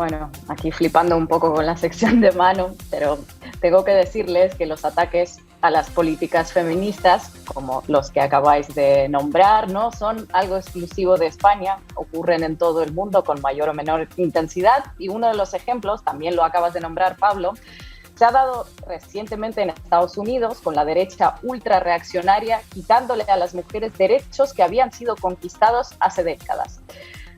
Bueno, aquí flipando un poco con la sección de mano, pero tengo que decirles que los ataques a las políticas feministas, como los que acabáis de nombrar, no son algo exclusivo de España, ocurren en todo el mundo con mayor o menor intensidad, y uno de los ejemplos, también lo acabas de nombrar, Pablo, se ha dado recientemente en Estados Unidos con la derecha ultrarreaccionaria, quitándole a las mujeres derechos que habían sido conquistados hace décadas.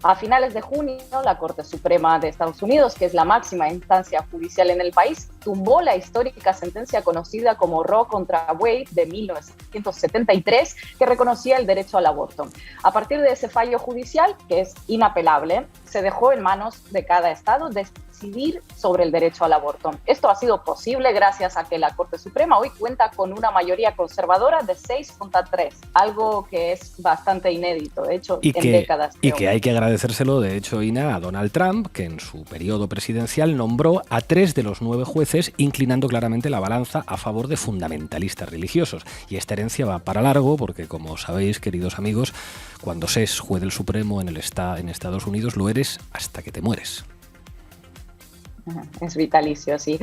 A finales de junio, la Corte Suprema de Estados Unidos, que es la máxima instancia judicial en el país, tumbó la histórica sentencia conocida como Roe contra Wade de 1973, que reconocía el derecho al aborto. A partir de ese fallo judicial, que es inapelable, se dejó en manos de cada estado decidir sobre el derecho al aborto. Esto ha sido posible gracias a que la Corte Suprema hoy cuenta con una mayoría conservadora de 6-3, algo que es bastante inédito, de hecho, en décadas. Y que hay que agradecérselo, de hecho, Ina, a Donald Trump, que en su periodo presidencial nombró a 3 de los 9 jueces, inclinando claramente la balanza a favor de fundamentalistas religiosos. Y esta herencia va para largo, porque como sabéis, queridos amigos, cuando se es juez del Supremo en Estados Unidos, lo eres hasta que te mueres. Es vitalicio, sí.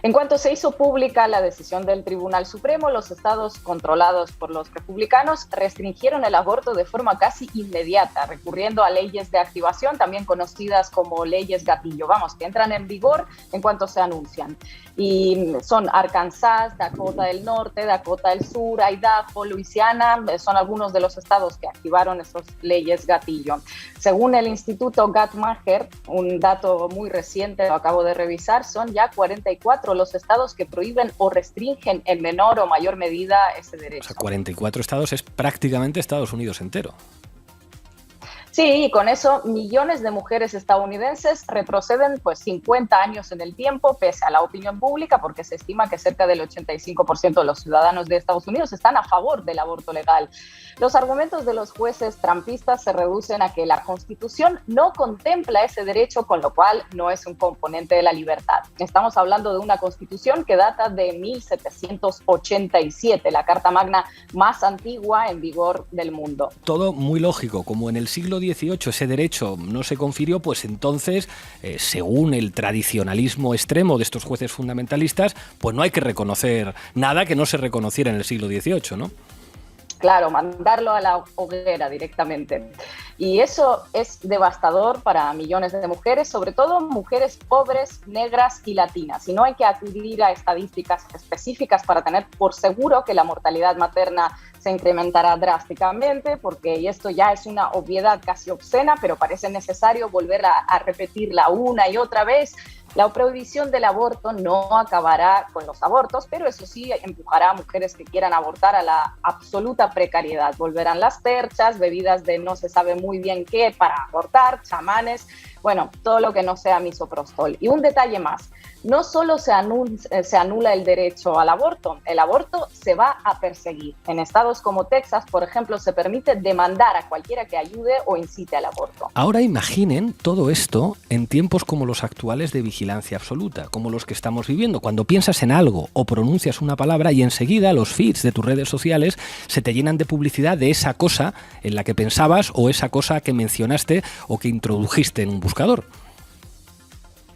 En cuanto se hizo pública la decisión del Tribunal Supremo, los estados controlados por los republicanos restringieron el aborto de forma casi inmediata, recurriendo a leyes de activación, también conocidas como leyes gatillo, que entran en vigor en cuanto se anuncian. Y son Arkansas, Dakota del Norte, Dakota del Sur, Idaho, Luisiana, son algunos de los estados que activaron esas leyes gatillo. Según el Instituto Guttmacher, un dato muy reciente, lo acabo de revisar, son ya 44 los estados que prohíben o restringen en menor o mayor medida ese derecho. O sea, 44 estados es prácticamente Estados Unidos entero. Sí, y con eso millones de mujeres estadounidenses retroceden 50 años en el tiempo, pese a la opinión pública, porque se estima que cerca del 85% de los ciudadanos de Estados Unidos están a favor del aborto legal. Los argumentos de los jueces trumpistas se reducen a que la Constitución no contempla ese derecho, con lo cual no es un componente de la libertad. Estamos hablando de una Constitución que data de 1787, la Carta Magna más antigua en vigor del mundo. Todo muy lógico, como en el siglo XVIII ese derecho no se confirió, pues entonces, según el tradicionalismo extremo de estos jueces fundamentalistas, pues no hay que reconocer nada que no se reconociera en el siglo XVIII, ¿no? Claro, mandarlo a la hoguera directamente. Y eso es devastador para millones de mujeres, sobre todo mujeres pobres, negras y latinas. Y no hay que acudir a estadísticas específicas para tener por seguro que la mortalidad materna se incrementará drásticamente, porque esto ya es una obviedad casi obscena, pero parece necesario volver a repetirla una y otra vez. La prohibición del aborto no acabará con los abortos, pero eso sí empujará a mujeres que quieran abortar a la absoluta precariedad. Volverán las perchas, bebidas de no se sabe muy bien qué para abortar, chamanes, todo lo que no sea misoprostol. Y un detalle más, no solo se anula el derecho al aborto, el aborto se va a perseguir. En estados como Texas, por ejemplo, se permite demandar a cualquiera que ayude o incite al aborto. Ahora imaginen todo esto en tiempos como los actuales de vigilancia absoluta, como los que estamos viviendo, cuando piensas en algo o pronuncias una palabra y enseguida los feeds de tus redes sociales se te llenan de publicidad de esa cosa en la que pensabas o esa cosa que mencionaste o que introdujiste en un buscador.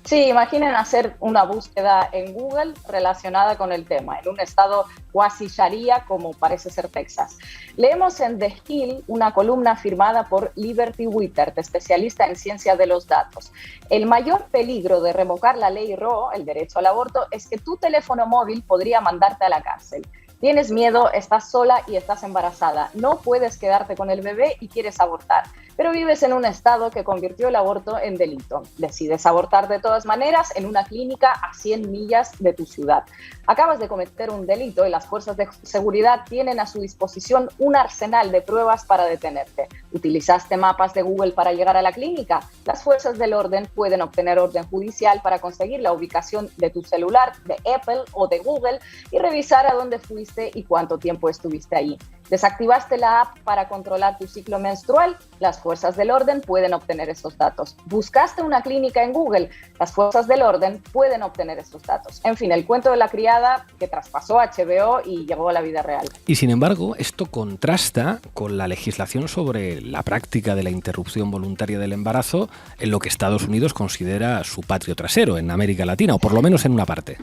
Sí, imaginen hacer una búsqueda en Google relacionada con el tema, en un estado cuasi sharia como parece ser Texas. Leemos en The Hill una columna firmada por Liberty Wittert, especialista en ciencia de los datos. El mayor peligro de revocar la ley Roe, el derecho al aborto, es que tu teléfono móvil podría mandarte a la cárcel. Tienes miedo, estás sola y estás embarazada. No puedes quedarte con el bebé y quieres abortar, pero vives en un estado que convirtió el aborto en delito. Decides abortar de todas maneras en una clínica a 100 millas de tu ciudad. Acabas de cometer un delito y las fuerzas de seguridad tienen a su disposición un arsenal de pruebas para detenerte. ¿Utilizaste mapas de Google para llegar a la clínica? Las fuerzas del orden pueden obtener orden judicial para conseguir la ubicación de tu celular, de Apple o de Google y revisar a dónde fuiste y cuánto tiempo estuviste ahí. Desactivaste la app para controlar tu ciclo menstrual, las fuerzas del orden pueden obtener esos datos. Buscaste una clínica en Google, las fuerzas del orden pueden obtener esos datos. En fin, el cuento de la criada que traspasó HBO y llegó a la vida real. Y sin embargo, esto contrasta con la legislación sobre la práctica de la interrupción voluntaria del embarazo en lo que Estados Unidos considera su patio trasero en América Latina, o por lo menos en una parte.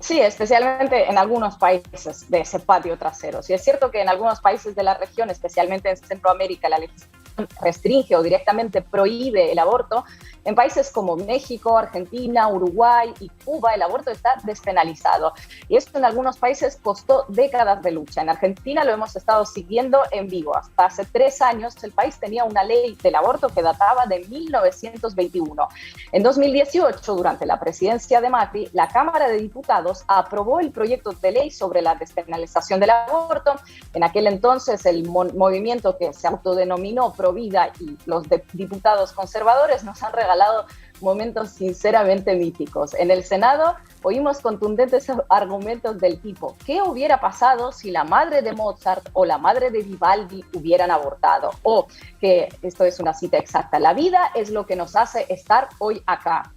Sí, especialmente en algunos países de ese patio trasero. Sí, es cierto que en algunos países de la región, especialmente en Centroamérica, la legislación restringe o directamente prohíbe el aborto. En países como México, Argentina, Uruguay y Cuba, el aborto está despenalizado. Y esto en algunos países costó décadas de lucha. En Argentina lo hemos estado siguiendo en vivo. Hasta hace 3 años el país tenía una ley del aborto que databa de 1921. En 2018, durante la presidencia de Macri, la Cámara de Diputados aprobó el proyecto de ley sobre la despenalización del aborto. En aquel entonces el movimiento que se autodenominó Provida y los diputados conservadores nos han regalado momentos sinceramente míticos. En el Senado oímos contundentes argumentos del tipo: ¿qué hubiera pasado si la madre de Mozart o la madre de Vivaldi hubieran abortado? O que, esto es una cita exacta, la vida es lo que nos hace estar hoy acá.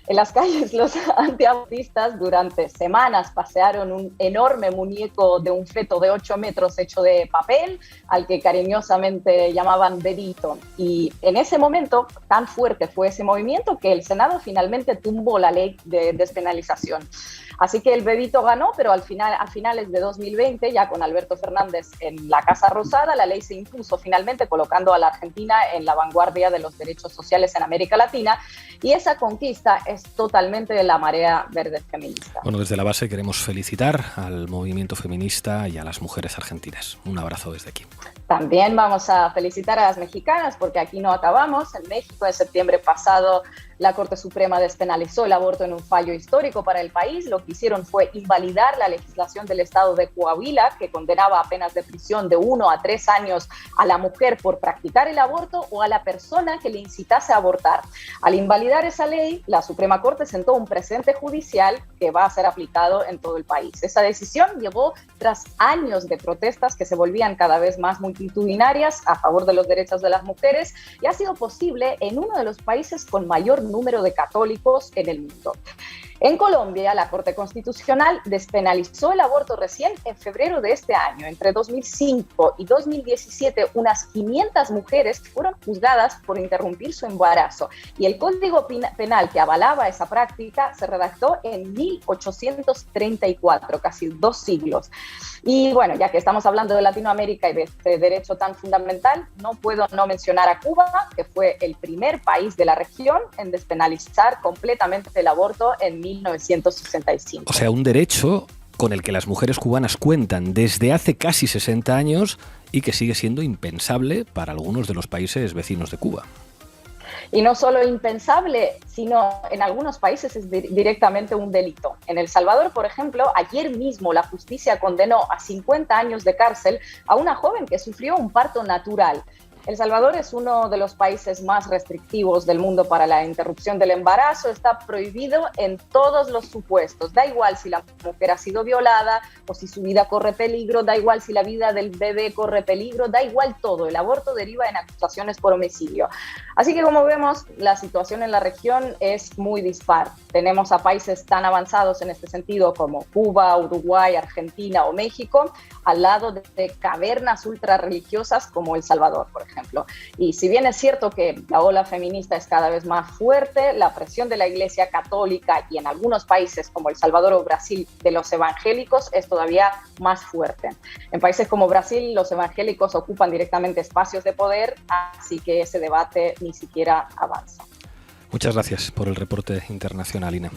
En las calles, los antiabortistas durante semanas pasearon un enorme muñeco de un feto de 8 metros hecho de papel, al que cariñosamente llamaban Bebito. Y en ese momento, tan fuerte fue ese movimiento que el Senado finalmente tumbó la ley de despenalización. Así que el Bebito ganó, pero a finales de 2020, ya con Alberto Fernández en la Casa Rosada, la ley se impuso finalmente, colocando a la Argentina en la vanguardia de los derechos sociales en América Latina. Y esa conquista es totalmente de la marea verde feminista. Bueno, desde la base queremos felicitar al movimiento feminista y a las mujeres argentinas. Un abrazo desde aquí. También vamos a felicitar a las mexicanas, porque aquí no acabamos. En México, en septiembre pasado, la Corte Suprema despenalizó el aborto en un fallo histórico para el país. Lo que hicieron fue invalidar la legislación del estado de Coahuila, que condenaba a penas de prisión de 1 a 3 años a la mujer por practicar el aborto o a la persona que le incitase a abortar. Al invalidar esa ley, la Suprema Corte sentó un precedente judicial que va a ser aplicado en todo el país. Esa decisión llegó tras años de protestas que se volvían cada vez más multitudinarias a favor de los derechos de las mujeres, y ha sido posible en uno de los países con mayor número de católicos en el mundo. En Colombia, la Corte Constitucional despenalizó el aborto recién en febrero de este año. Entre 2005 y 2017, unas 500 mujeres fueron juzgadas por interrumpir su embarazo, y el Código Penal que avalaba esa práctica se redactó en 1834, casi 2 siglos. Y bueno, ya que estamos hablando de Latinoamérica y de este derecho tan fundamental, no puedo no mencionar a Cuba, que fue el primer país de la región en despenalizar completamente el aborto en 1965. O sea, un derecho con el que las mujeres cubanas cuentan desde hace casi 60 años y que sigue siendo impensable para algunos de los países vecinos de Cuba. Y no solo impensable, sino en algunos países es directamente un delito. En El Salvador, por ejemplo, ayer mismo la justicia condenó a 50 años de cárcel a una joven que sufrió un parto natural. El Salvador es uno de los países más restrictivos del mundo para la interrupción del embarazo. Está prohibido en todos los supuestos. Da igual si la mujer ha sido violada o si su vida corre peligro, da igual si la vida del bebé corre peligro, da igual todo. El aborto deriva en acusaciones por homicidio. Así que, como vemos, la situación en la región es muy dispar. Tenemos a países tan avanzados en este sentido como Cuba, Uruguay, Argentina o México, al lado de cavernas ultrarreligiosas como El Salvador, por ejemplo. Y si bien es cierto que la ola feminista es cada vez más fuerte, la presión de la Iglesia Católica y en algunos países como El Salvador o Brasil de los evangélicos es todavía más fuerte. En países como Brasil, los evangélicos ocupan directamente espacios de poder, así que ese debate ni siquiera avanza. Muchas gracias por el reporte internacional, Ina.